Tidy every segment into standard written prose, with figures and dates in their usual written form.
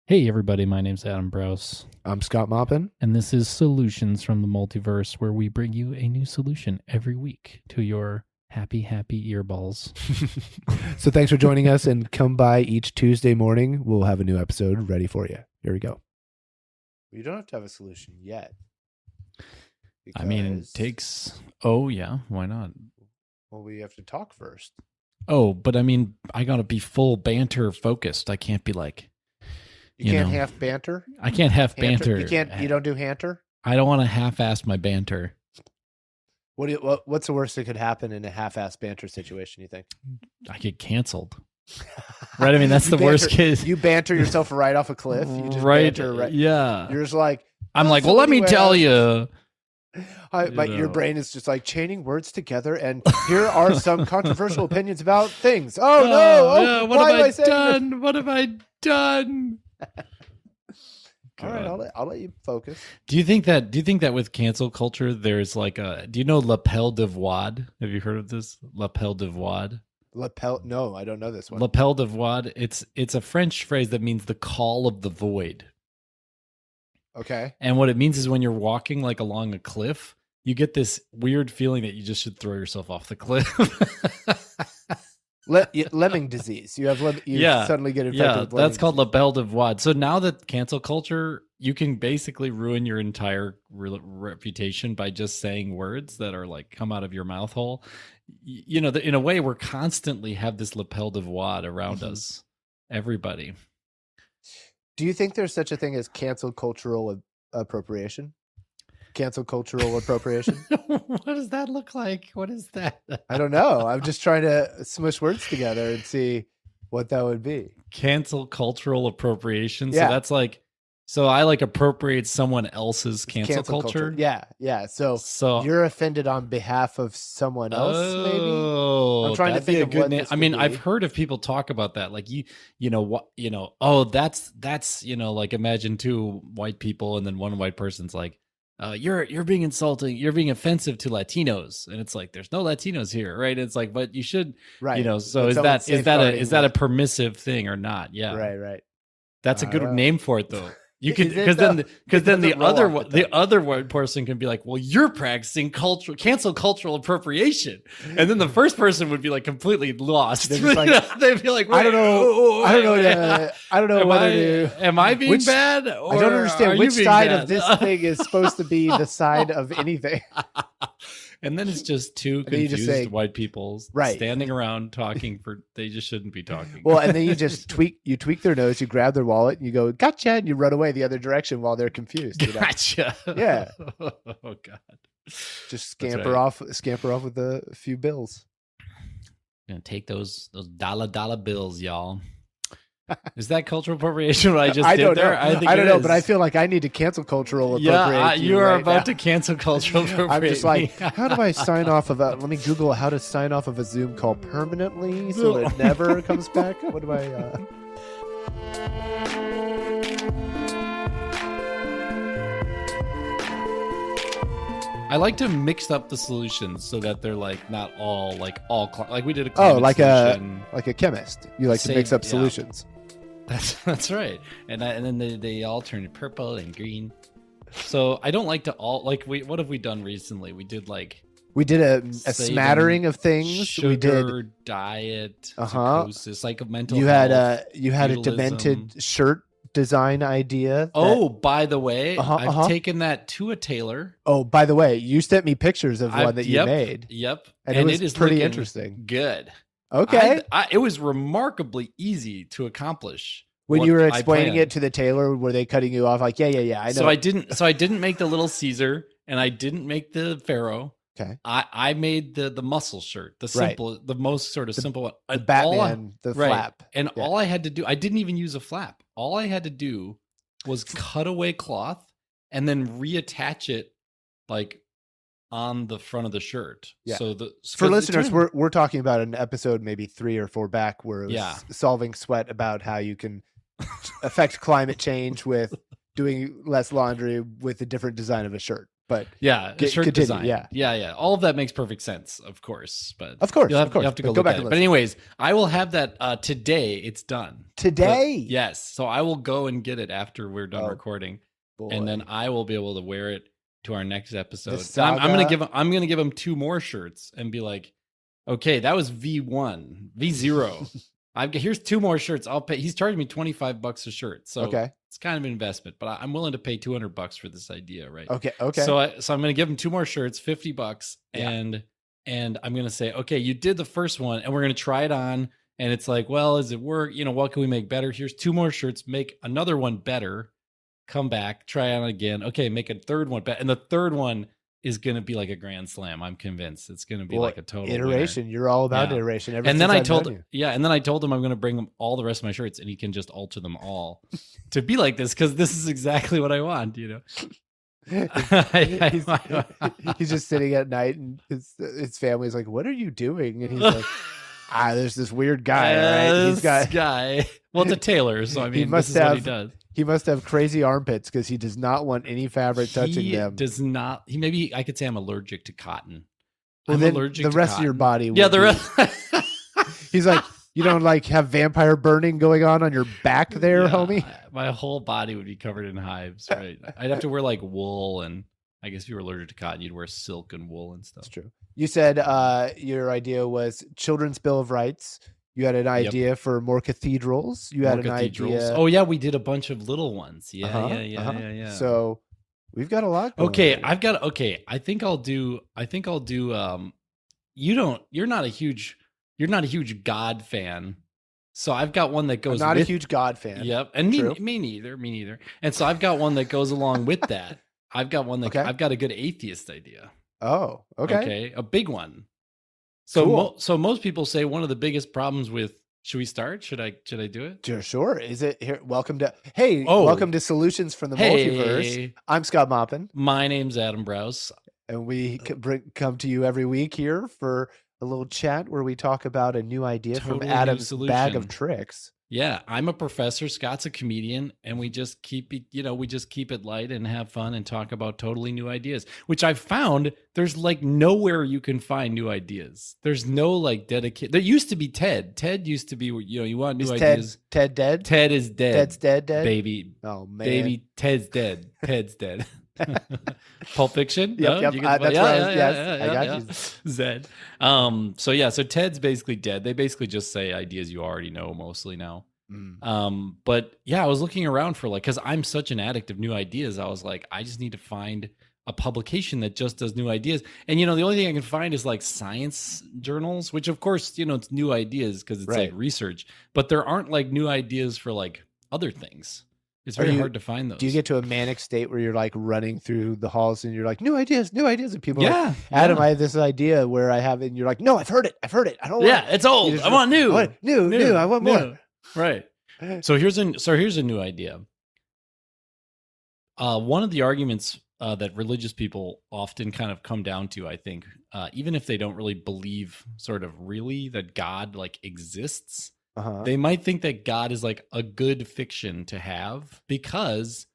Hey everybody, my name's Adam Brous, I'm Scott Moppin. and this is Solutions from the Multiverse, where we bring you a new solution every week to your happy earballs. So thanks for joining us, and come by each Tuesday morning. We'll have a new episode ready for you. Here we go. You don't have to have a solution yet. I mean, it takes... Oh, yeah, why not? Well, we have to talk first. Oh, but I mean, I gotta be full banter focused. I can't be like... You can't half banter? I can't half banter. You don't do hanter? I don't want to half-ass my banter. What's the worst that could happen in a half-ass banter situation, you think? I get canceled. Right? I mean, that's the worst case. You banter yourself right off a cliff. You just right. Banter right. Yeah. You're just like... I'm like, well, let me tell you. Your brain is just like chaining words together, and here are some controversial opinions about things. Oh, no. What have I done? What have I done? All right, I'll let you focus. Do you think that with cancel culture, there's like do you know lapelle de voie? Have you heard of this? Lapelle de voie? Lapelle? No, I don't know this one. Lapelle de voie. It's a French phrase that means the call of the void. Okay. And what it means is when you're walking like along a cliff, you get this weird feeling that you just should throw yourself off the cliff. Lemming disease. You suddenly get infected with that's called lapelle de voie. So now that cancel culture, you can basically ruin your entire reputation by just saying words that are like come out of your mouth hole. You know, in a way, we're constantly have this lapelle de voie around us. Everybody. Do you think there's such a thing as cancel cultural appropriation? Cancel cultural appropriation? What does that look like? What is that? I don't know. I'm just trying to smush words together and see what that would be. Cancel cultural appropriation. Yeah. So that's like, so I like appropriate someone else's cancel culture. Yeah. So you're offended on behalf of someone else, maybe? I'm trying to think of what name. I mean, I've heard of people talk about that. Like oh, that's, like imagine two white people and then one white person's like, you're being insulting, you're being offensive to Latinos, and it's like there's no Latinos here, right? It's like, but you should, right? So is that a permissive thing or not? Yeah, right. That's a good name for it, though. You can because then the other white person can be like, well, you're practicing cancel cultural appropriation, and then the first person would be like completely lost. They'd be like, I don't know whether to. Am I being bad? Or I don't understand which side bad? Of this thing is supposed to be the side of anything. And then it's just two confused white people standing around talking they just shouldn't be talking. Well, and then you just tweak their nose, you grab their wallet, and you go, gotcha, and you run away the other direction while they're confused. Gotcha. Yeah. Oh God. Just scamper off with a few bills. Gonna take those dollar bills, y'all. Is that cultural appropriation? What I just did there? I don't know, but I feel like I need to cancel cultural appropriation. Yeah, you are about to cancel cultural appropriation. I'm just like, how do I sign off of let me Google how to sign off of a Zoom call permanently so that it never comes back. What do I... I like to mix up the solutions so that they're like not all like we did a climate solution. like a chemist. You like to mix up solutions. That's right, and then they all turn purple and green. So I don't like to what have we done recently? We did a smattering of things. Sugar, we did diet, psychosis, mental. You health, had a demented shirt design idea. By the way, I've taken that to a tailor. Oh, by the way, you sent me pictures of one that you made. Yep, and it is pretty interesting. Good. Okay. It was remarkably easy to accomplish. When you were explaining it to the tailor, were they cutting you off? Like, yeah, I know. So I didn't make the Little Caesar, and I didn't make the Pharaoh. Okay. I made the muscle shirt, the simple, the most sort of simple one. The Batman, flap. And all I had to do, I didn't even use a flap. All I had to do was cut away cloth and then reattach it on the front of the shirt. Yeah. So for listeners, we're talking about an episode maybe 3 or 4 back where it was solving sweat about how you can affect climate change with doing less laundry with a different design of a shirt. But yeah, shirt continue, design. yeah. Yeah. All of that makes perfect sense, of course. But of course, you'll have to go look back at and it. listen. But anyways, I will have that today. It's done. Today? Yes. So I will go and get it after we're done recording. Boy. And then I will be able to wear it to our next episode. I'm gonna give him 2 more shirts and be like, okay, that was V1, V0. Here's 2 more shirts. I'll pay. He's charging me $25 a shirt, so it's kind of an investment. But I'm willing to pay $200 for this idea, right? Okay. So I'm gonna give him 2 more shirts, $50, and I'm gonna say, okay, you did the first one, and we're gonna try it on. And it's like, well, does it work? What can we make better? Here's 2 more shirts. Make another one better. Come back, try on again. Okay, make a third one better. And the third one is going to be like a grand slam. I'm convinced it's going to be like a total iteration. winner. You're all about iteration. And then I told him I'm going to bring him all the rest of my shirts, and he can just alter them all to be like this, because this is exactly what I want. He's just sitting at night, and his family's like, "What are you doing?" And he's like, there's this weird guy. Right? He's got guy. Well, it's a tailor, so I mean, this is what he does. He must have crazy armpits because he does not want any fabric touching them. Does not. Maybe I could say I'm allergic to cotton. Well, I'm then allergic the to rest cotton. of your body. Yeah, the rest. He's like, you don't like have vampire burning going on your back there, homie? My whole body would be covered in hives, right? I'd have to wear like wool, and I guess if you were allergic to cotton, you'd wear silk and wool and stuff. That's true. You said your idea was Children's Bill of Rights. You had an idea for more cathedrals. You had an idea. Oh yeah, we did a bunch of little ones. Yeah. So we've got a lot going Okay, on. I think I'll do you're not a huge God fan. So I've got one that goes I'm not a huge God fan. Yep. And me neither. And so I've got one that goes along with that. I've got one that I've got a good atheist idea. Oh, okay. Okay, a big one. So cool. So most people say one of the biggest problems with, should we start? Should I do it? Sure. Is it here? Welcome to Solutions from the Multiverse. I'm Scott Maupin. My name's Adam Browse. And we come to you every week here for a little chat where we talk about a new idea from Adam's bag of tricks. Yeah, I'm a professor. Scott's a comedian, and we just keep it light and have fun and talk about totally new ideas. Which I've found there's like nowhere you can find new ideas. There's no like dedicated. There used to be TED. TED used to be you want new ideas. Ted dead? TED is dead. Ted's dead. Baby. Oh man. Baby, Ted's dead. Ted's dead. Pulp Fiction. Yep. That's right. Yes, I got you. Zed. So Ted's basically dead. They basically just say ideas you already know mostly now. But yeah, I was looking around for because I'm such an addict of new ideas. I was like, I just need to find a publication that just does new ideas. And the only thing I can find is like science journals, which of course, it's new ideas because it's like research, but there aren't like new ideas for like other things. It's very hard to find those. Do you get to a manic state where you're like running through the halls and you're like, new ideas, and people are like, Adam, I have this idea where I have it, and you're like, no, I've heard it. I don't want it's old. I want new. New. I want more. Right. So here's a new idea. One of the arguments that religious people often kind of come down to, I think, even if they don't really believe sort of really that God like exists, they might think that God is like a good fiction to have because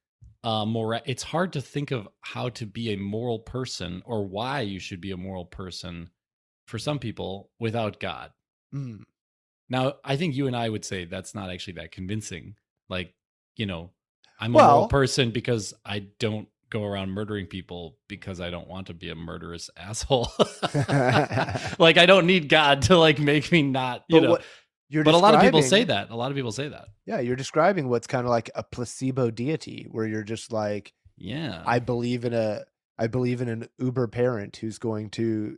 it's hard to think of how to be a moral person or why you should be a moral person for some people without God. Now, I think you and I would say that's not actually that convincing. Like, I'm a moral person because I don't go around murdering people because I don't want to be a murderous asshole. Like, I don't need God to like make me not, But a lot of people say that. Yeah, you're describing what's kind of like a placebo deity, where you're just like, I believe in an uber parent who's going to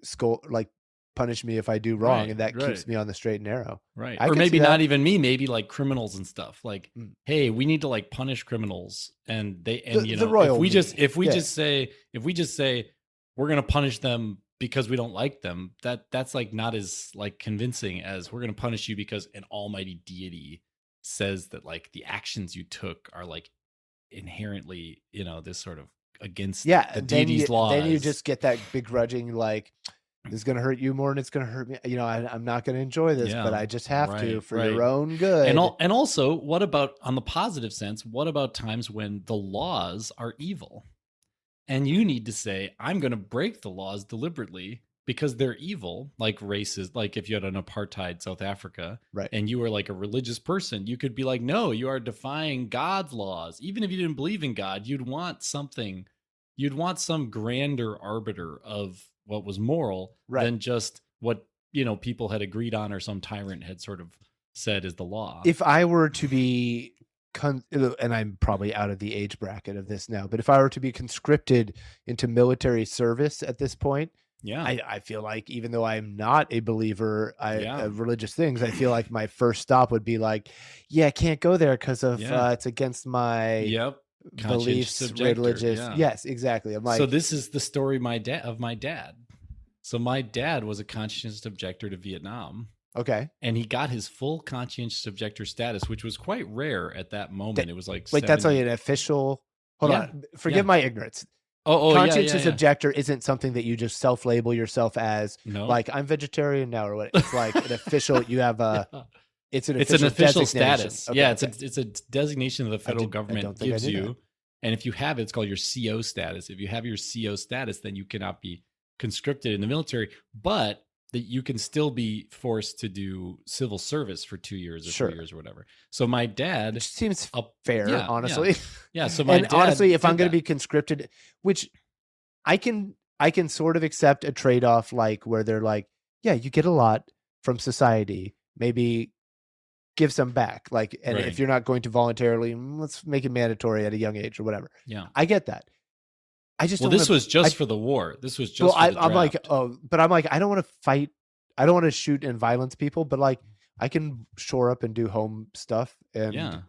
punish me if I do wrong, and that keeps me on the straight and narrow. Right. Or maybe not even me, maybe like criminals and stuff. Like, hey, we need to like punish criminals, and if we just say we're going to punish them because we don't like them, that's like not as like convincing as we're going to punish you because an almighty deity says that like the actions you took are like inherently, this sort of against the deity's laws. Then you just get that begrudging like, this is going to hurt you more than it's going to hurt me. I'm not going to enjoy this, but I just have to for your own good. And also, what about on the positive sense? What about times when the laws are evil? And you need to say, I'm going to break the laws deliberately because they're evil, like racist. Like if you had an apartheid South Africa, right, and you were like a religious person, you could be like, no, you are defying God's laws. Even if you didn't believe in God, you'd want something, you'd want some grander arbiter of what was moral right. than just what, people had agreed on or some tyrant had sort of said is the law. If I were to be and I'm probably out of the age bracket of this now, but if I were to be conscripted into military service at this point, yeah, I feel like even though I'm not a believer of religious things, I feel like my first stop would be like, I can't go there because of it's against my beliefs, religious. Yeah. Yes, exactly. I'm like, so this is the story of my dad. So my dad was a conscientious objector to Vietnam. Okay. And he got his full conscientious objector status, which was quite rare at that moment. It was like that's like an official. Hold on. Forgive my ignorance. Conscientious objector isn't something that you just self-label yourself as. No. Like I'm vegetarian now, or what? It's like an official. You have a. It's an official status. Okay, it's a designation that the federal government gives you. And if you have it, it's called your CO status. If you have your CO status, then you cannot be conscripted in the military, but that you can still be forced to do civil service for 2 years or 3 years or whatever. So my dad, which seems fair, honestly. Yeah. So my dad, honestly, if I'm going to be conscripted, which I can sort of accept a trade-off, like where they're like, you get a lot from society, maybe give some back. Like, and if you're not going to voluntarily, let's make it mandatory at a young age or whatever. Yeah. I get that. I just this was just for the war. This was just. For the I'm like, but I'm like, I don't want to fight. I don't want to shoot and violence people, but like, I can shore up and do home stuff and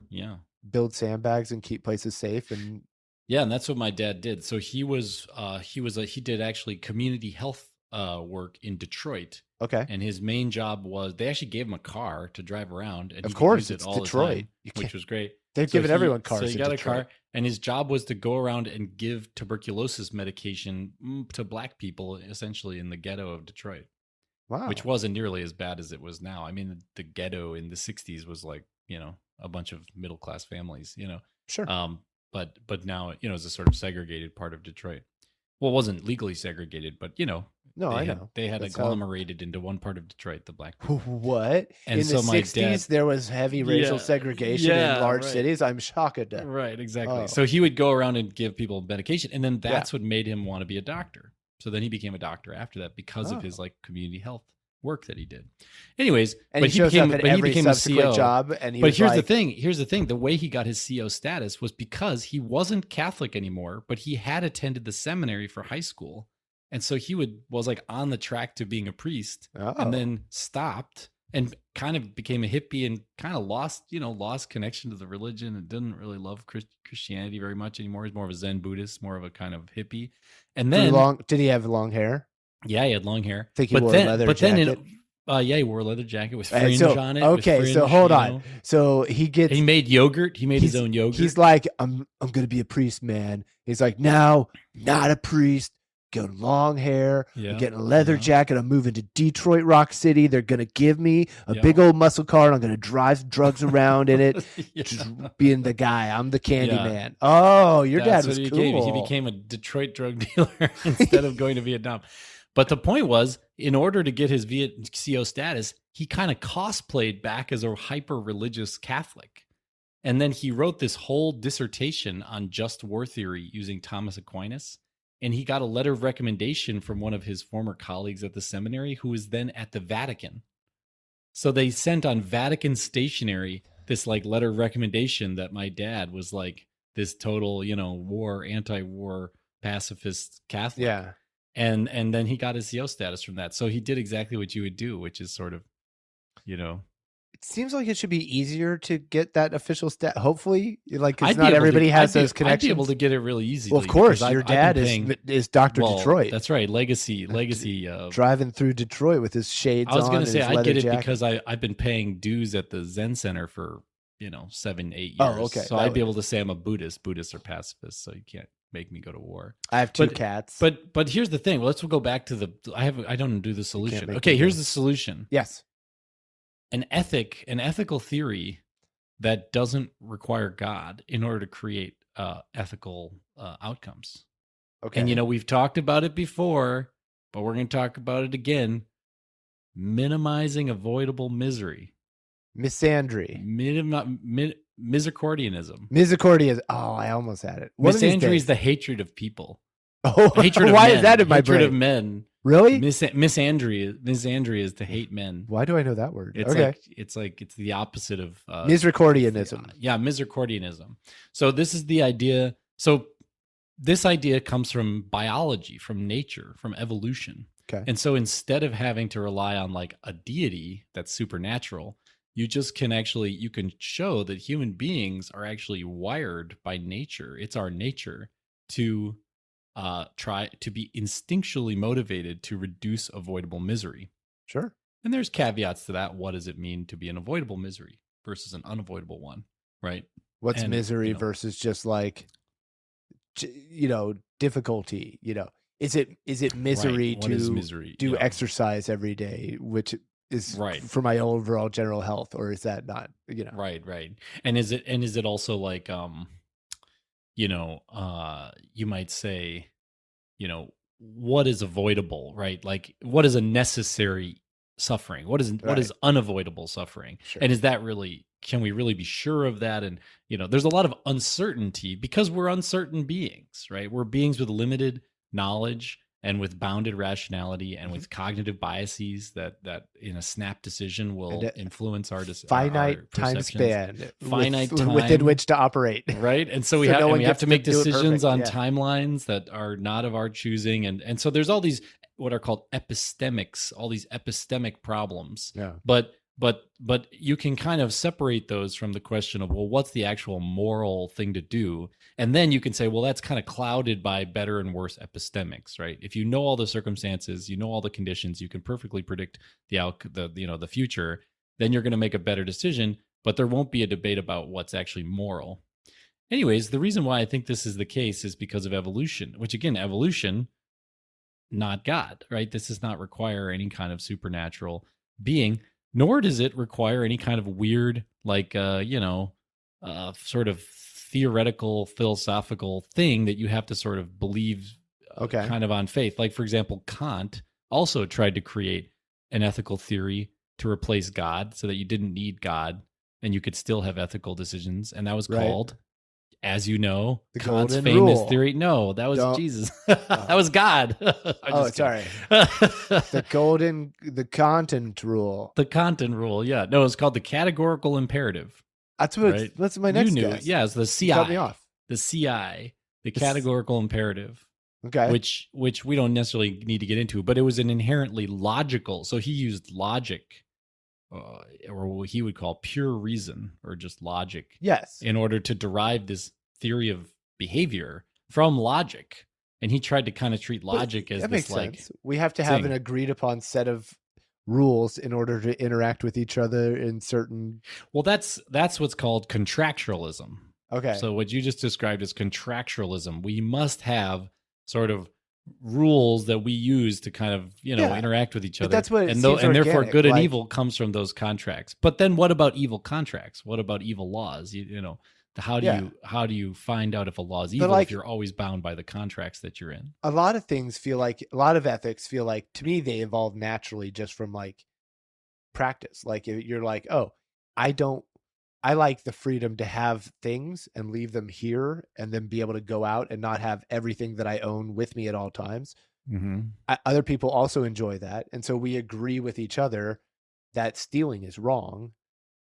build sandbags and keep places safe and. Yeah, and that's what my dad did. So he did actually community health work in Detroit. Okay. And his main job was they actually gave him a car to drive around, and of course it's Detroit, which was great. They've given everyone cars. So he got a car, and his job was to go around and give tuberculosis medication to black people, essentially in the ghetto of Detroit. Wow. Which wasn't nearly as bad as it was now. I mean, the ghetto in the 60s was like, a bunch of middle class families, Sure. But now, it's a sort of segregated part of Detroit. Well, it wasn't legally segregated, but no, I know. They had agglomerated into one part of Detroit, the black people. What? And in the 60s, there was heavy racial segregation in large cities? I'm shocked at that. Right, exactly. Oh. So he would go around and give people medication, and then that's what made him want to be a doctor. So then he became a doctor after that because of his community health work that he did. Anyways, and he became a CO job. And here's the thing. Here's the thing. The way he got his CO status was because he wasn't Catholic anymore, but he had attended the seminary for high school. And so he was like on the track to being a priest and then stopped and kind of became a hippie and kind of lost connection to the religion and didn't really love Christianity very much anymore. He's more of a Zen Buddhist, more of a kind of hippie. And then did he have long hair? Yeah, he had long hair. I think he wore a leather jacket. He wore a leather jacket with fringe on it. Okay, fringe, so hold on. So he made yogurt. He made his own yogurt. He's like, I'm going to be a priest, man. He's like, no, not a priest. Got long hair. I'm getting a leather jacket. I'm moving to Detroit Rock City. They're going to give me a big old muscle car and I'm going to drive drugs around in it. Just being the guy. I'm the candy man. Oh, your dad was cool. He became a Detroit drug dealer instead of going to Vietnam. But the point was, in order to get his CO status, he kind of cosplayed back as a hyper-religious Catholic. And then he wrote this whole dissertation on just war theory using Thomas Aquinas. And he got a letter of recommendation from one of his former colleagues at the seminary who was then at the Vatican. So they sent on Vatican stationery this like letter of recommendation that my dad was like this total, anti-war pacifist Catholic. Yeah. And then he got his CO status from that. So he did exactly what you would do, which is sort of, It seems like it should be easier to get that official stat. Hopefully, because not everybody has those connections. I'd be able to get it really easily. Well, of course, your dad is Dr. Detroit. That's right. Legacy. Driving through Detroit with his shades on. I was going to say, I get it jacket. because I've been paying dues at the Zen Center for, 7-8 years. Oh, okay. So I'd be able to say I'm a Buddhist. Buddhists are pacifists, so you can't make me go to war. I have two cats. But here's the thing. Let's go back to I don't do the solution. Okay, here's the solution. Yes. An ethical theory that doesn't require God in order to create ethical outcomes. Okay. And, we've talked about it before, but we're going to talk about it again. Minimizing avoidable misery. Misandry. Misericordianism. Misericordia. Oh, I almost had it. Misandry is the hatred of people. Oh, hatred of why men. Is that in my brain? Hatred of men. Really? Misandry is to hate men. Why do I know that word? It's okay. It's the opposite of misericordianism. Yeah, misericordianism. So this is the idea. So this idea comes from biology, from nature, from evolution. Okay. And so instead of having to rely on like a deity that's supernatural, you can show that human beings are actually wired by nature. It's our nature to try to be instinctually motivated to reduce avoidable misery. Sure. And there's caveats to that. What does it mean to be an avoidable misery versus an unavoidable one, right? What's misery versus just like, difficulty? Is it misery to do exercise every day, which is for my overall general health, or is that not? Right. And is it also like you might say, what is avoidable, right? Like, what is a necessary suffering? What is unavoidable suffering? Sure. And is that really, can we really be sure of that? And, there's a lot of uncertainty because we're uncertain beings, right? We're beings with limited knowledge and with bounded rationality and with cognitive biases that in a snap decision will influence our finite time span, time within which to operate, right? And so we have to make decisions on timelines that are not of our choosing, and so there's all these what are called epistemics, all these epistemic problems. Yeah. But you can kind of separate those from the question of, well, what's the actual moral thing to do? And then you can say, well, that's kind of clouded by better and worse epistemics, right? If you know all the circumstances, all the conditions, you can perfectly predict the future, then you're going to make a better decision, but there won't be a debate about what's actually moral. Anyways, the reason why I think this is the case is because of evolution, which again, evolution, not God, right? This does not require any kind of supernatural being. Nor does it require any kind of weird, like, sort of theoretical, philosophical thing that you have to sort of believe kind of on faith. Like, for example, Kant also tried to create an ethical theory to replace God so that you didn't need God and you could still have ethical decisions. And that was called, as you know, the Kant's golden famous rule. theory. No, that was Jesus. That was God. Sorry. The content rule. The content rule, yeah. No, it's called the categorical imperative. That's what. That's my next guess. Yeah, it's the CI. Cut me off. The CI, the categorical imperative. Okay. Which we don't necessarily need to get into, but it was an inherently logical. So he used logic, or what he would call pure reason, or just logic. Yes. In order to derive this theory of behavior from logic. And he tried to kind of treat logic as this like sense. We have to have an agreed upon set of rules in order to interact with each other in certain. Well, that's what's called contractualism. Okay. So what you just described is contractualism. We must have sort of rules that we use to kind of interact with each other. That's what and therefore good and evil comes from those contracts. But then what about evil contracts? What about evil laws? How do you find out if a law is evil if you're always bound by the contracts that you're in? A lot of ethics feel like, to me, they evolve naturally just from like practice. Like you're like, oh, I like the freedom to have things and leave them here and then be able to go out and not have everything that I own with me at all times. Mm-hmm. Other people also enjoy that. And so we agree with each other that stealing is wrong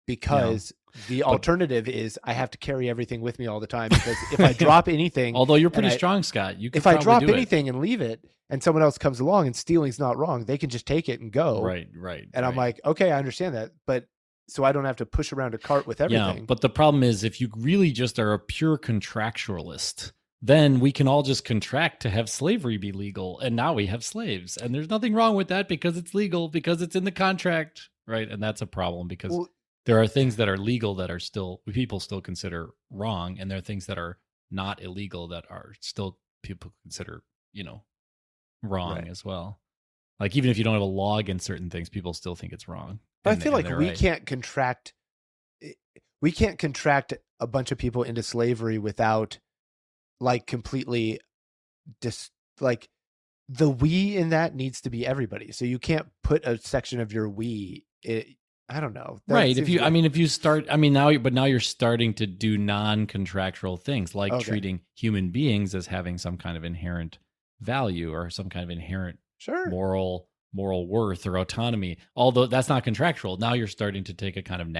because the alternative is I have to carry everything with me all the time, because if I drop anything, although you're pretty strong, Scott, if I drop anything and leave it and someone else comes along and stealing's not wrong, they can just take it and go. Right. And I'm like, okay, I understand that. But so I don't have to push around a cart with everything. Yeah, but the problem is if you really just are a pure contractualist, then we can all just contract to have slavery be legal. And now we have slaves. And there's nothing wrong with that because it's legal, because it's in the contract. Right. And that's a problem because there are things that are legal that are people still consider wrong. And there are things that are not illegal that are still people consider, wrong as well. Like even if you don't have a law against certain things, people still think it's wrong. But I feel like we can't contract a bunch of people into slavery without like completely like the we in that needs to be everybody. So you can't put a section of your we. I don't know. Right. If you start, now you're starting to do non-contractual things like treating human beings as having some kind of inherent value or some kind of inherent moral worth or autonomy. Although that's not contractual. Now you're starting to take a kind of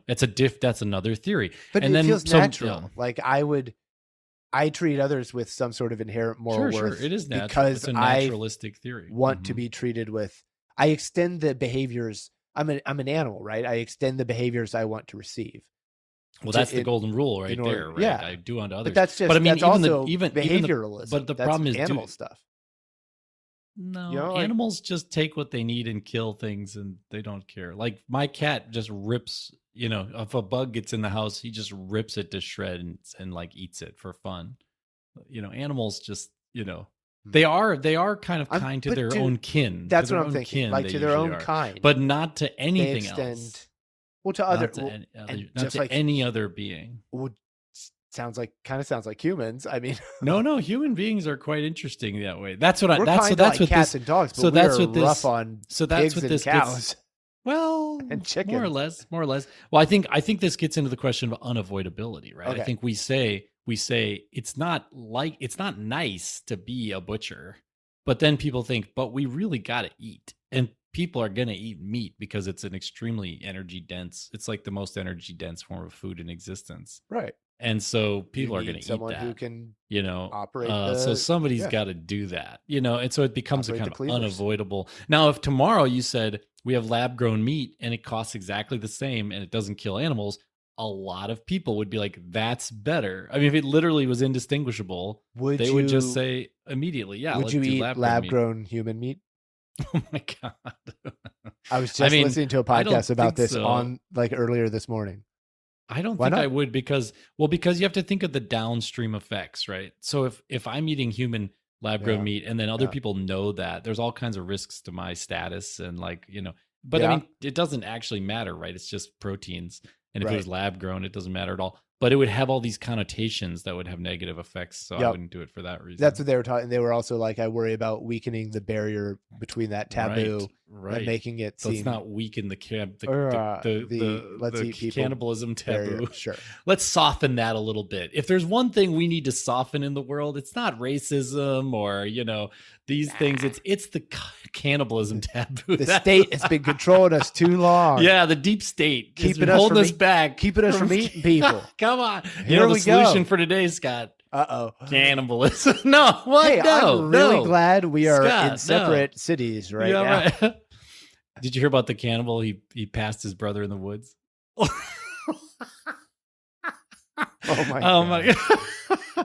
that's another theory. But it feels natural. Like I treat others with some sort of inherent moral worth. It is natural. Because it's a naturalistic theory. Want to be treated with. I extend the behaviors. I'm an animal, right? I extend the behaviors I want to receive. Well, that's the golden rule right there, right? Yeah. I do unto others. But that's just, that's also behavioralism. But the problem is animal stuff. No, animals just take what they need and kill things, and they don't care. Like my cat just rips, if a bug gets in the house, he just rips it to shreds and like eats it for fun. Animals just, they are kind of kind to their own kin. That's what I'm thinking. Like to their own kind, but not to anything else. Well, to other, not to any other being. Well, sounds like humans. I mean, no, human beings are quite interesting that way. That's what that's what cats and dogs. But that's what rough on. So that's what this cows. Well, and chickens, more or less. Well, I think this gets into the question of unavoidability, right? Okay. I think we say it's not nice to be a butcher, but then people think, but we really got to eat, and people are going to eat meat because it's an extremely energy dense. It's like the most energy dense form of food in existence, right? And so people are going to eat that. Someone who can, operate. So somebody's got to do that, and so it becomes a kind of unavoidable. Now, if tomorrow you said we have lab grown meat and it costs exactly the same and it doesn't kill animals, a lot of people would be like, that's better. I mean, if it literally was indistinguishable, they would just say immediately, yeah. Would you eat lab grown human meat? Oh my God. I was just listening to a podcast about this on earlier this morning. I don't think I would because you have to think of the downstream effects, right? So if I'm eating human lab grown meat and then other people know that, there's all kinds of risks to my status and but I mean, it doesn't actually matter, right? It's just proteins. And if it was lab grown, it doesn't matter at all. But it would have all these connotations that would have negative effects. So I wouldn't do it for that reason. That's what they were talking. They were also like, I worry about weakening the barrier between that taboo and making it seem. Let's not weaken the let's eat people cannibalism taboo. Barrier. Sure. Let's soften that a little bit. If there's one thing we need to soften in the world, it's not racism or, these things. It's the cannibalism taboo. The state has been controlling us too long. Yeah, the deep state keeping holding us back. Keeping us from eating people. Come on. Here we the solution for today, Scott. Cannibalism. No, what? Hey, no, I'm really glad we are in separate cities right now. Right. Did you hear about the cannibal? He passed his brother in the woods. Oh my God.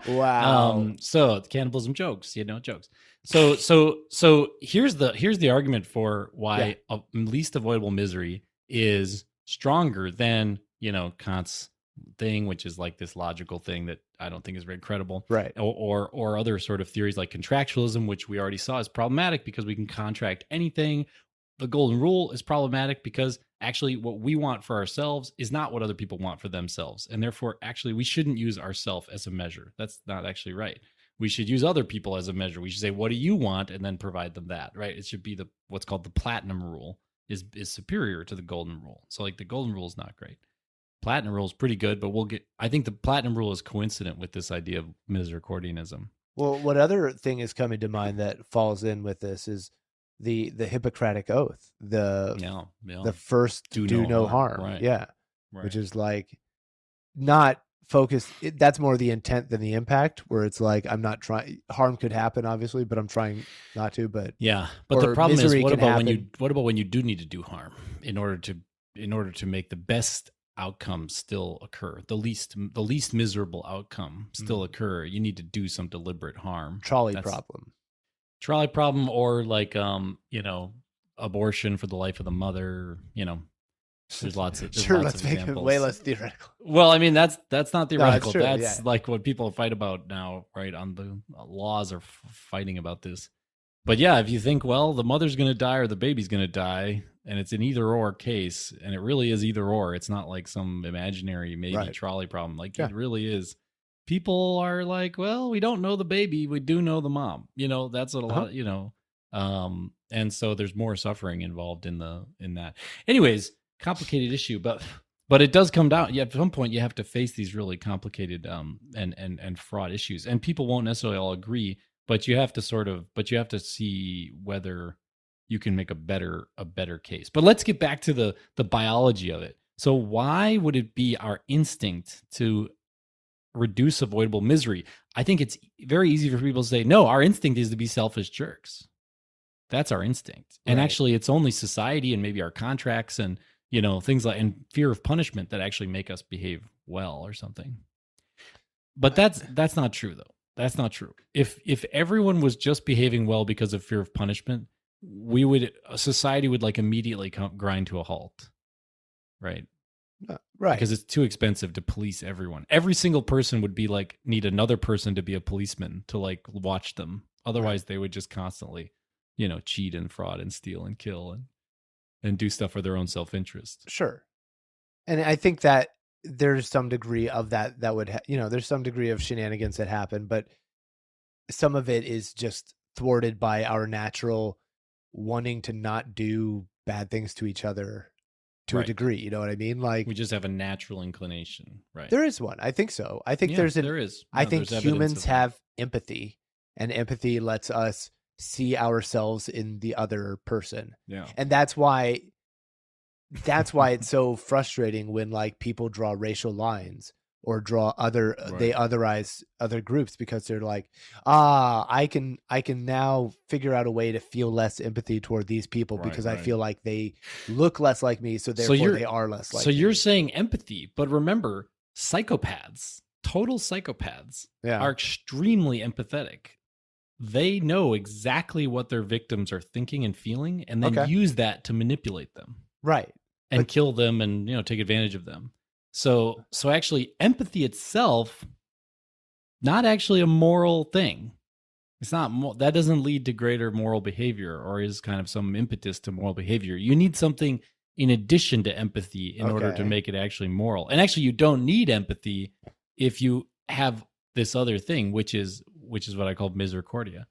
Wow. So cannibalism jokes, jokes. So here's the argument for why least avoidable misery is stronger than, Kant's thing, which is like this logical thing that I don't think is very credible. Right. Or other sort of theories like contractualism, which we already saw is problematic because we can contract anything. The golden rule is problematic because actually what we want for ourselves is not what other people want for themselves. And therefore, actually, we shouldn't use ourselves as a measure. That's not actually right. We should use other people as a measure. We should say, what do you want? And then provide them that, right? It should be what's called the platinum rule is superior to the golden rule. So like the golden rule is not great. Platinum rule is pretty good, but I think the platinum rule is coincident with this idea of misericordianism. Well, what other thing is coming to mind that falls in with this is the Hippocratic Oath, the first do no harm. Right. Yeah. Right. Which is like not focused. That's more the intent than the impact, where it's like, I'm not trying, harm could happen obviously, but I'm trying not to, but the problem is what about when you do need to do harm in order to make the best outcome still occur, the least miserable outcome still occur. You need to do some deliberate harm. Trolley problem, or like abortion for the life of the mother. There's lots of let's make it way less theoretical. Well, I mean that's not theoretical. That's like what people fight about now, right? On the laws are fighting about this. But yeah, if you think, well, the mother's going to die or the baby's going to die, and it's an either or case, and it really is either or. It's not like some imaginary maybe trolley problem. Like it really is. people are like, well, we don't know the baby, we do know the mom. That's what a lot. And so there's more suffering involved in that. Anyways, complicated issue, but it does come down. Yeah, at some point you have to face these really complicated and fraught issues, and people won't necessarily all agree. But you have to see whether you can make a better case. But let's get back to the biology of it. So why would it be our instinct to reduce avoidable misery? I think it's very easy for people to say, no, our instinct is to be selfish jerks. That's our instinct. And actually it's only society and maybe our contracts and things like, and fear of punishment that actually make us behave well or something. But that's not true though. That's not true. If everyone was just behaving well because of fear of punishment, society would like immediately grind to a halt. Right. Right. Because it's too expensive to police everyone. Every single person would be like, need another person to be a policeman to like watch them. Otherwise they would just constantly, cheat and fraud and steal and kill and do stuff for their own self-interest. Sure. And I think that there's some degree of that would, there's some degree of shenanigans that happen, but some of it is just thwarted by our natural wanting to not do bad things to each other to a degree. You know what I mean? Like, we just have a natural inclination, right? There is one. I think so. I think there is. I think humans have empathy, and empathy lets us see ourselves in the other person. Yeah. And that's why it's so frustrating when like people draw racial lines or draw they otherize other groups, because they're like, I can now figure out a way to feel less empathy toward these people because I feel like they look less like me, so therefore they are less like me. So you're saying empathy, but remember, total psychopaths are extremely empathetic. They know exactly what their victims are thinking and feeling, and then use that to manipulate them. Right. And kill them and, take advantage of them. So actually empathy itself, not actually a moral thing. It's not, that doesn't lead to greater moral behavior or is kind of some impetus to moral behavior. You need something in addition to empathy in order to make it actually moral. And actually you don't need empathy if you have this other thing, which is what I call misericordia.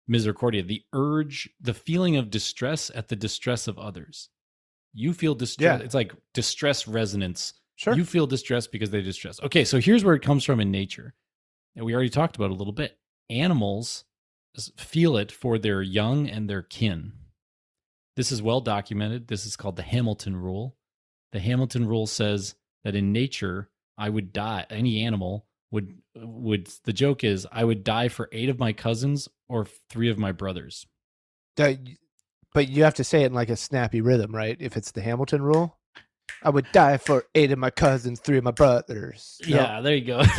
Misericordia, the urge, the feeling of distress at the distress of others. You feel distress. Yeah. It's like distress resonance. Sure. You feel distress because they distress. Okay, so here's where it comes from in nature. And we already talked about it a little bit. Animals feel it for their young and their kin. This is well documented. This is called the Hamilton Rule. The Hamilton Rule says that in nature, I would die. Any animal would. The joke is, I would die for 8 of my cousins or 3 of my brothers. But you have to say it in like a snappy rhythm, right? If it's the Hamilton Rule, I would die for 8 of my cousins, 3 of my brothers. Yeah, there you go. It's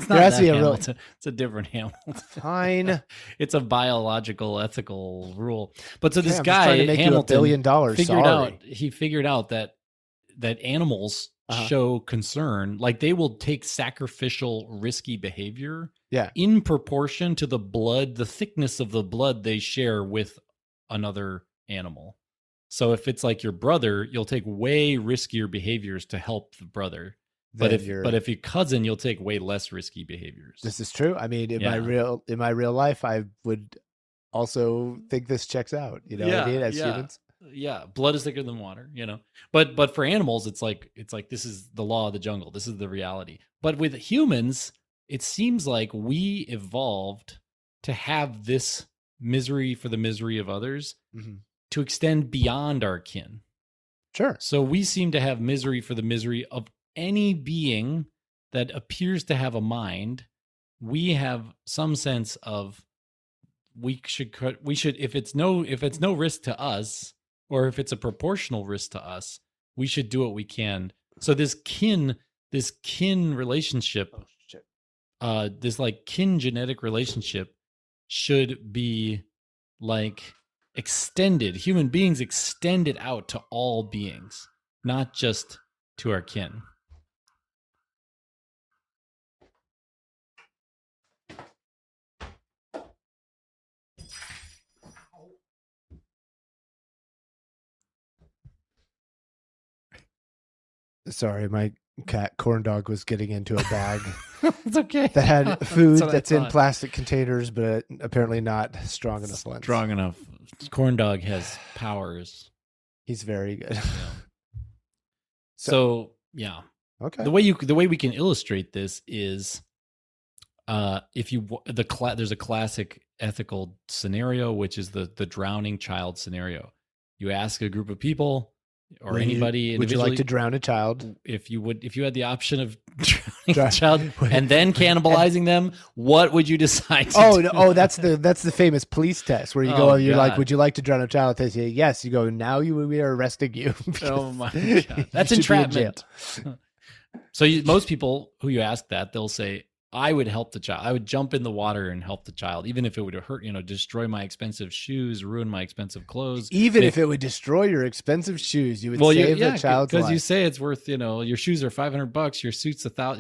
not that Hamilton. It's a different Hamilton. Fine. It's a biological, ethical rule. But so this guy, Hamilton, $1 billion. He figured out that animals show concern. Like they will take sacrificial, risky behavior in proportion to the thickness of the blood they share with another animal. So if it's like your brother, you'll take way riskier behaviors to help the brother. But if your cousin, you'll take way less risky behaviors. This is true. I mean, in my real life, I would also think this checks out. You know what I mean? As humans. Yeah, blood is thicker than water, But for animals, it's like this is the law of the jungle. This is the reality. But with humans, it seems like we evolved to have this misery for the misery of others to extend beyond our kin. Sure. So we seem to have misery for the misery of any being that appears to have a mind. We have some sense of we should if it's no risk to us, or if it's a proportional risk to us, we should do what we can. So this kin relationship, this like kin genetic relationship should be like extended. Human beings extend it out to all beings, not just to our kin. Sorry, my cat corn dog was getting into a bag. It's okay. That had food that's in plastic containers, but apparently not strong enough ones. Strong enough. Corn dog has powers. He's very good. Yeah. So yeah. Okay. The way we can illustrate this is, there's a classic ethical scenario, which is the drowning child scenario. You ask a group of people or anybody, would you like to drown a child? If you had the option of drowning a child and then cannibalizing them, what would you decide to do? Oh, that's the famous police test where you go, you're like, would you like to drown a child? They say yes. You go, now we are arresting you. Oh my God. That's entrapment. So most people who you ask that, they'll say, I would help the child. I would jump in the water and help the child, even if it would hurt, destroy my expensive shoes, ruin my expensive clothes. Even if it would destroy your expensive shoes, you would save the child's life. Because you say it's worth, your shoes are $500, your suit's $2,000,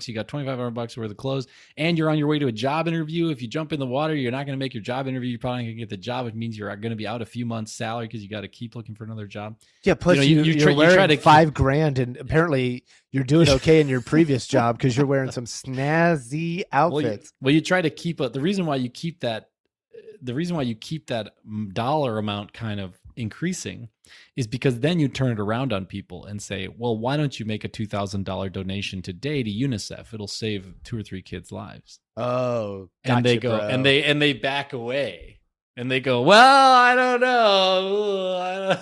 you got $2,500 worth of clothes, and you're on your way to a job interview. If you jump in the water, you're not going to make your job interview. You're probably not going to get the job. It means you're going to be out a few months' salary because you got to keep looking for another job. Yeah, plus you're wearing $5,000, and apparently you're doing okay in your previous job because you're wearing some snazzy outfits. Well, you try to keep the reason why you keep that dollar amount kind of increasing is because then you turn it around on people and say, well, why don't you make a $2,000 donation today to UNICEF? It'll save 2 or 3 kids' lives. Oh, gotcha, and they go, bro. and they back away. And they go, well, I don't know.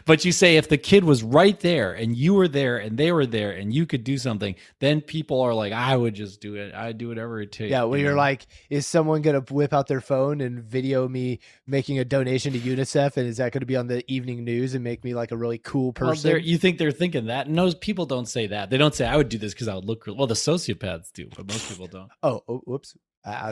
But you say if the kid was right there and you were there and they were there and you could do something, then people are like, I would just do it. I'd do whatever it takes. Yeah, well, you're like, is someone going to whip out their phone and video me making a donation to UNICEF? And is that going to be on the evening news and make me like a really cool person? Well, you think they're thinking that? No, people don't say that. They don't say, I would do this because I would look cool. Well, the sociopaths do, but most people don't. Oh, whoops.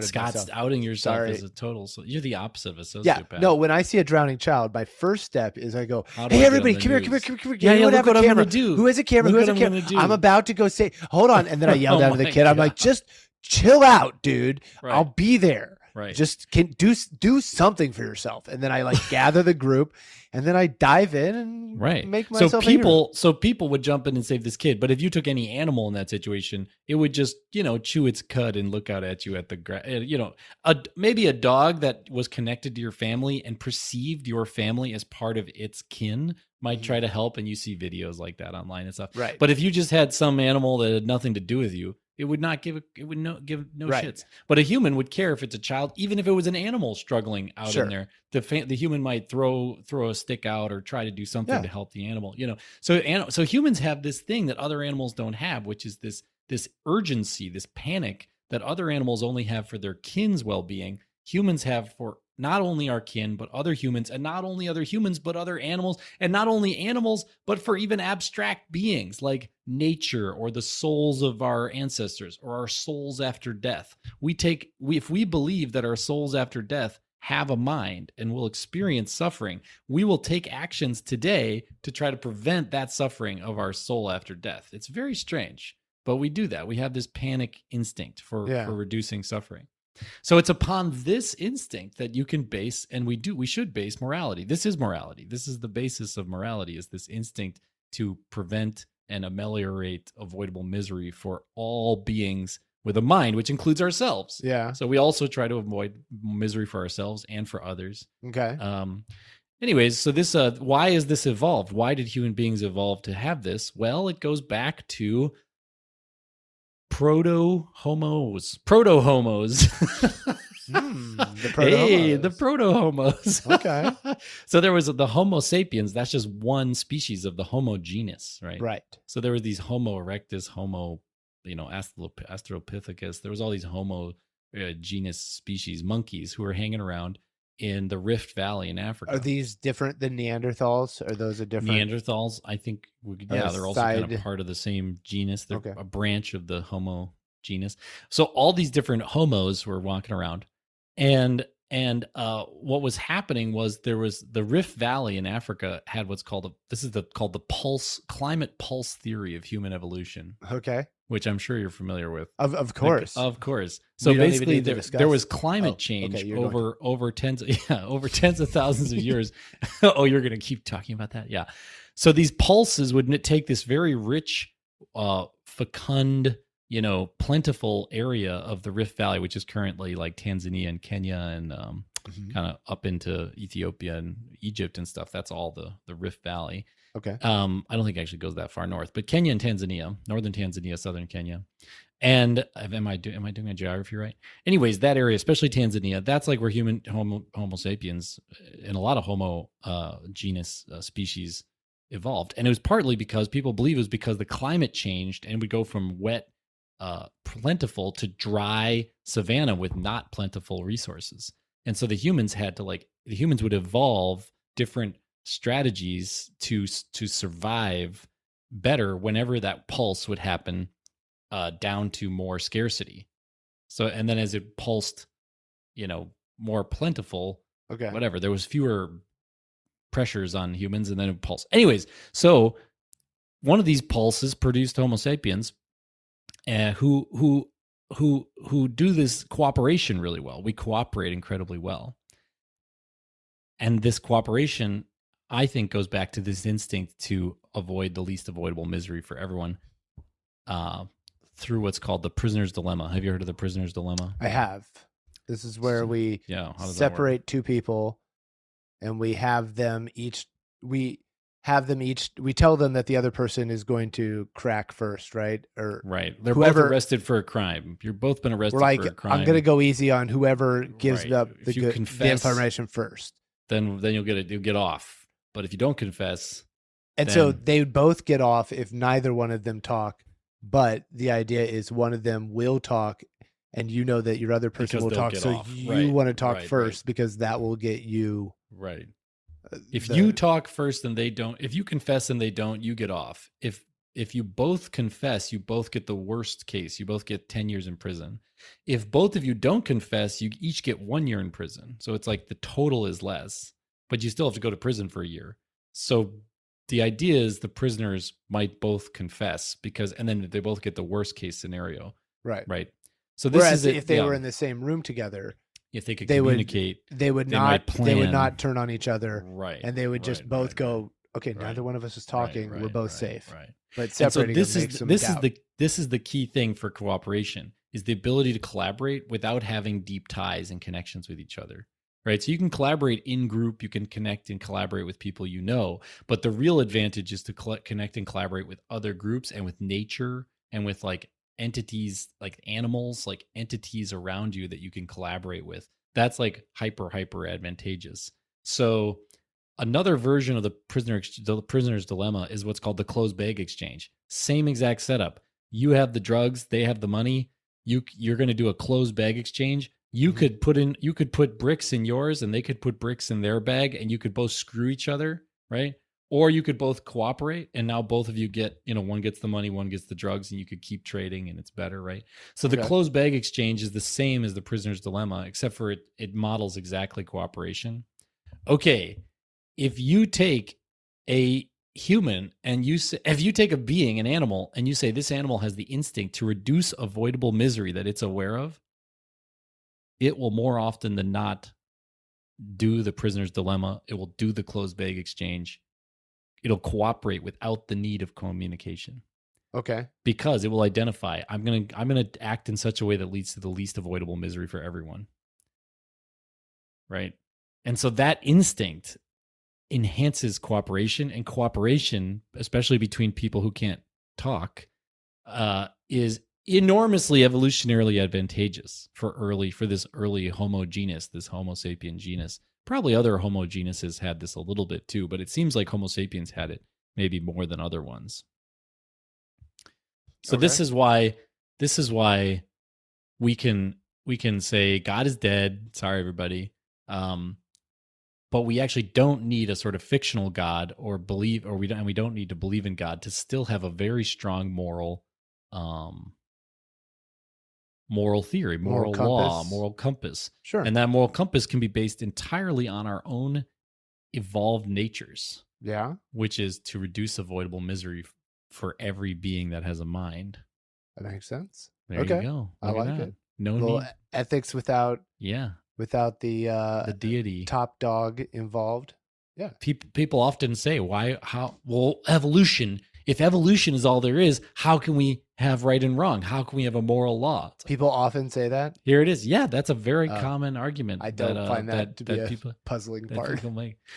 Scott's outing yourself as a total. So you're the opposite of a sociopath. Yeah, no. When I see a drowning child, my first step is I go, "Hey, everybody, come here. Yeah, look what I'm gonna do. Who has a camera? Who has a camera? I'm about to go say, hold on." And then I yell down to the kid. I'm like, "Just chill out, dude. Right. I'll be there. Right. Just do something for yourself." And then I like gather the group, and then I dive in and make myself. So people would jump in and save this kid. But if you took any animal in that situation, it would just chew its cud and look out at you at the maybe a dog that was connected to your family and perceived your family as part of its kin might try to help, and you see videos like that online and stuff. Right. But if you just had some animal that had nothing to do with you, it would not give give no shits. But a human would care if it's a child, even if it was an animal struggling out in there. The human might throw a stick out or try to do something to help the animal. So humans have this thing that other animals don't have, which is this urgency, this panic that other animals only have for their kin's well-being. Humans have for not only our kin, but other humans, and not only other humans, but other animals, and not only animals, but for even abstract beings like nature or the souls of our ancestors or our souls after death. If we believe that our souls after death have a mind and will experience suffering, we will take actions today to try to prevent that suffering of our soul after death. It's very strange, but we do that. We have this panic instinct for reducing suffering. So it's upon this instinct that you can base, and we should base morality. This is morality. This is the basis of morality, is this instinct to prevent and ameliorate avoidable misery for all beings with a mind, which includes ourselves. Yeah. So we also try to avoid misery for ourselves and for others. Okay. Anyways, so this, why is this evolved? Why did human beings evolve to have this? Well, it goes back to proto-homos. The proto-homos. Okay. So there was the Homo sapiens. That's just one species of the Homo genus, right? Right. So there were these Homo erectus, Homo, Australopithecus. There was all these Homo genus species, monkeys, who were hanging around in the Rift Valley in Africa. Are these different than Neanderthals? Are those a different? Neanderthals, I think, they're also kind of part of the same genus. They're a branch of the Homo genus. So all these different homos were walking around, and And what was happening was there was the Rift Valley in Africa had what's called called the climate pulse theory of human evolution. Okay. Which I'm sure you're familiar with. Of course. Of course. So basically there was climate change over tens of thousands of years. Oh, you're going to keep talking about that? Yeah. So these pulses would take this very rich, fecund, plentiful area of the Rift Valley, which is currently like Tanzania and Kenya and kind of up into Ethiopia and Egypt and stuff. That's all the Rift Valley. Okay. I don't think it actually goes that far north, but Kenya and Tanzania, northern Tanzania, southern Kenya. And am I doing my geography right? Anyways, that area, especially Tanzania, that's like where Homo sapiens and a lot of Homo genus species evolved. And it was partly because people believe it was because the climate changed and would go from wet, plentiful to dry savanna with not plentiful resources. And so the humans would evolve different strategies to survive better whenever that pulse would happen down to more scarcity. So, and then as it pulsed, more plentiful, whatever, there was fewer pressures on humans and then it pulsed. Anyways, so one of these pulses produced Homo sapiens who do this cooperation really well. We cooperate incredibly well. And this cooperation, I think, goes back to this instinct to avoid the least avoidable misery for everyone through what's called the prisoner's dilemma. Have you heard of the prisoner's dilemma? I have. This is where we separate two people and we have them each. We tell them that the other person is going to crack first, right? Or right. They're both arrested for a crime. You've both been arrested for a crime. I'm going to go easy on whoever gives up the information first. Then you'll get off. But if you don't confess, so they would both get off if neither one of them talk. But the idea is one of them will talk, and that your other person will talk. So you want to talk first because that will get you right. If you talk first and they don't, if you confess and they don't, you get off. If you both confess, you both get the worst case. You both get 10 years in prison. If both of you don't confess, you each get 1 year in prison. So it's like the total is less, but you still have to go to prison for a year. So the idea is the prisoners might both confess and then they both get the worst case scenario. Right. Right. So if they were in the same room together, if they could communicate, they would not turn on each other. Right. And they would just both go, okay, neither one of us is talking. We're both safe. Right. But separating this is the key thing for cooperation is the ability to collaborate without having deep ties and connections with each other. Right. So you can collaborate in group, you can connect and collaborate with people but the real advantage is to connect and collaborate with other groups and with nature and with like entities, like animals, like entities around you that you can collaborate with. That's like hyper advantageous. So another version of the prisoner's dilemma is what's called the closed bag exchange. Same exact setup. You have the drugs, they have the money. You're going to do a closed bag exchange. You could put bricks in yours and they could put bricks in their bag and you could both screw each other, right? Or you could both cooperate and now both of you get, one gets the money, one gets the drugs, and you could keep trading and it's better, right? So the closed bag exchange is the same as the prisoner's dilemma, except for it models exactly cooperation. Okay, if you take a human and if you take a being, an animal, and you say this animal has the instinct to reduce avoidable misery that it's aware of, it will more often than not do the prisoner's dilemma. It will do the closed bag exchange. It'll cooperate without the need of communication. Okay. Because it will identify, I'm gonna act in such a way that leads to the least avoidable misery for everyone. Right? And so that instinct enhances cooperation, and cooperation, especially between people who can't talk, is enormously evolutionarily advantageous for this early Homo genus, this Homo sapien genus. Probably other Homo genuses had this a little bit too, but it seems like Homo sapiens had it maybe more than other ones. So this is why we can say God is dead. Sorry, everybody. But we actually don't need a sort of fictional God we don't need to believe in God to still have a very strong moral moral theory, moral law, moral compass. Sure. And that moral compass can be based entirely on our own evolved natures. Yeah. Which is to reduce avoidable misery for every being that has a mind. That makes sense. There you go. I like it. No need. Ethics without the deity, top dog involved. Yeah. People often say, evolution. If evolution is all there is, how can we have right and wrong? How can we have a moral law? People often say that. Here it is. Yeah, that's a very common argument. I don't find that to be a puzzling part.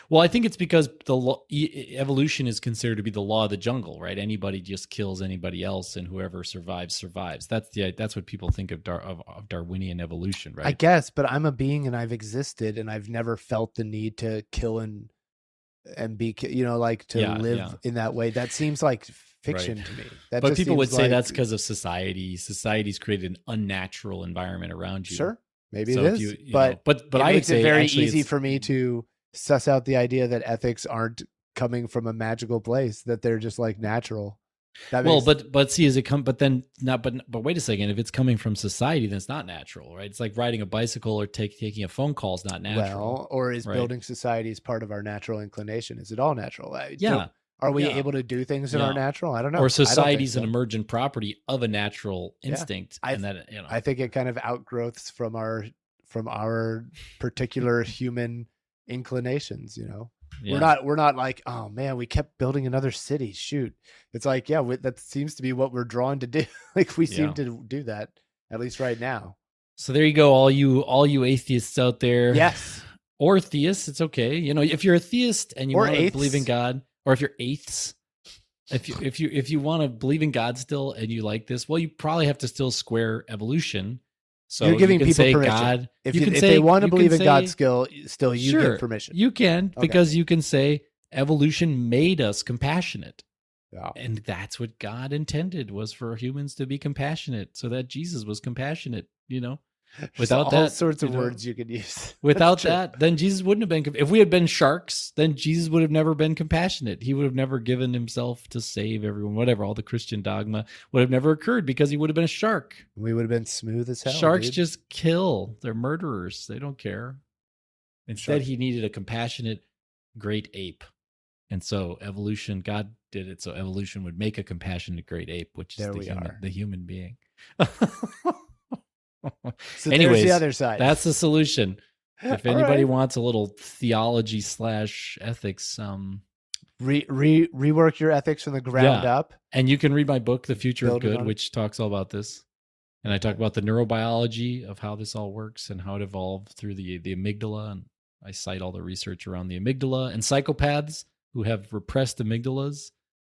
Well, I think it's because evolution is considered to be the law of the jungle, right? Anybody just kills anybody else, and whoever survives. That's what people think of Darwinian evolution, right? I guess, but I'm a being, and I've existed, and I've never felt the need to kill and be, live in that way. That seems like fiction to me. But people would say that's because of society. Society's created an unnatural environment around you. Sure, maybe it is. But I would say it's very easy for me to suss out the idea that ethics aren't coming from a magical place, that they're just like natural. But see, but wait a second. If it's coming from society, then it's not natural, right? It's like riding a bicycle or taking a phone call is not natural. Well, or is building society is part of our natural inclination? Is it all natural? Yeah. Are we able to do things that are natural? I don't know. Or society's an emergent property of a natural instinct, and that I think it kind of outgrowths from our particular human inclinations. Yeah. We're not like, oh man, we kept building another city. Shoot. It's like, that seems to be what we're drawn to do. Like we seem to do that, at least right now. So there you go. All you atheists out there. Yes. Or theists. It's okay. If you're a theist and you want to believe in God, or if you're eighths, if you want to believe in God still, and you like this, well, you probably have to still square evolution. So you're giving people permission. God, if they want to believe in God still you give permission. You can, because you can say evolution made us compassionate. Yeah. And that's what God intended, was for humans to be compassionate, so that Jesus was compassionate, Without all sorts of words you could use. Without that, then Jesus wouldn't have been. If we had been sharks, then Jesus would have never been compassionate. He would have never given himself to save everyone. Whatever, all the Christian dogma would have never occurred, because he would have been a shark. We would have been smooth as hell. Sharks just kill. They're murderers. They don't care. Instead, he needed a compassionate great ape. And so evolution, God did it so evolution would make a compassionate great ape, which is the human being. So anyways, the other side. That's the solution. If anybody wants a little theology / ethics, rework your ethics from the ground up. And you can read my book, The Future of Good, which talks all about this. And I talk about the neurobiology of how this all works and how it evolved through the amygdala. And I cite all the research around the amygdala, and psychopaths who have repressed amygdalas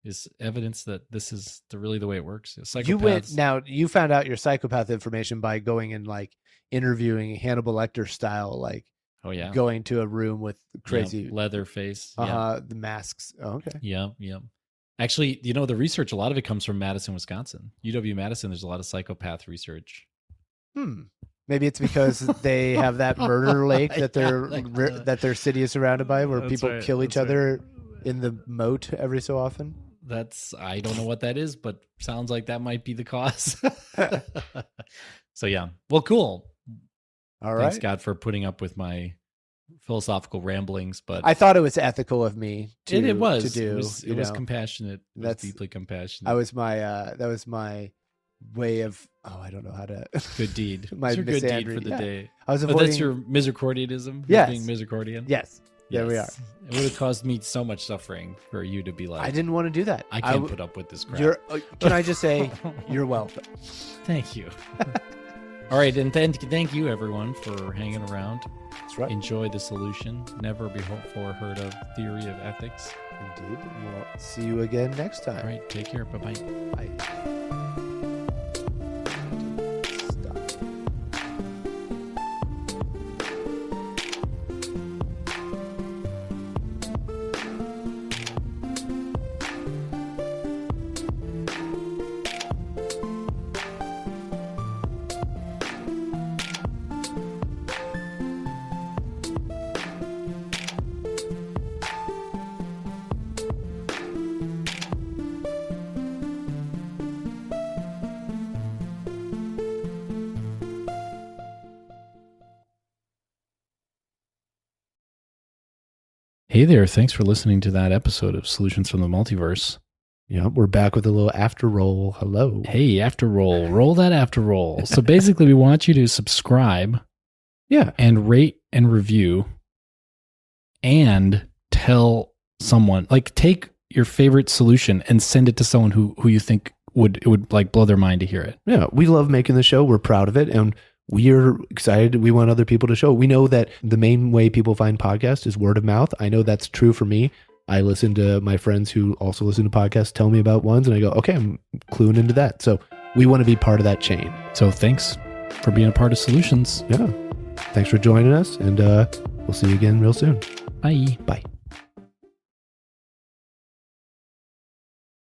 is evidence that this is really the way it works. You found out your psychopath information by going and like interviewing Hannibal Lecter style, like going to a room with crazy leather face, the masks. Oh, okay. Yeah. Actually, the research, a lot of it comes from Madison, Wisconsin. UW-Madison, there's a lot of psychopath research. Maybe it's because they have that murder lake that their city is surrounded by, where people kill each other in the moat every so often. I don't know what that is, but sounds like that might be the cause. So yeah. Well, cool. All right. Thanks, God, for putting up with my philosophical ramblings, but I thought it was ethical of me to do. It was compassionate. It was deeply compassionate. That was my way of I don't know how to good deed. My good deed for the day. I was avoiding. That's your misericordianism. Yes. Being misericordian. Yes. There we are. It would have caused me so much suffering for you to be like, I didn't want to do that. I can't put up with this crap. Can I just say, you're welcome. Thank you. All right, and thank you everyone for hanging around. That's right. Enjoy the solution. Never before heard of theory of ethics. Indeed. We'll see you again next time. All right, take care. Bye-bye. Bye. Hey there. Thanks for listening to that episode of Solutions from the Multiverse. Yeah, we're back with a little after roll. Hello. Hey, after roll. Roll that after roll. So basically, we want you to subscribe. Yeah. And rate and review and tell someone, like, take your favorite solution and send it to someone who you think would like blow their mind to hear it. Yeah. We love making the show. We're proud of it. And we're excited. We want other people to show. We know that the main way people find podcasts is word of mouth. I know that's true for me. I listen to my friends who also listen to podcasts tell me about ones, and I go, okay, I'm cluing into that. So we want to be part of that chain. So thanks for being a part of Solutions. Yeah. Thanks for joining us, and we'll see you again real soon. Bye. Bye.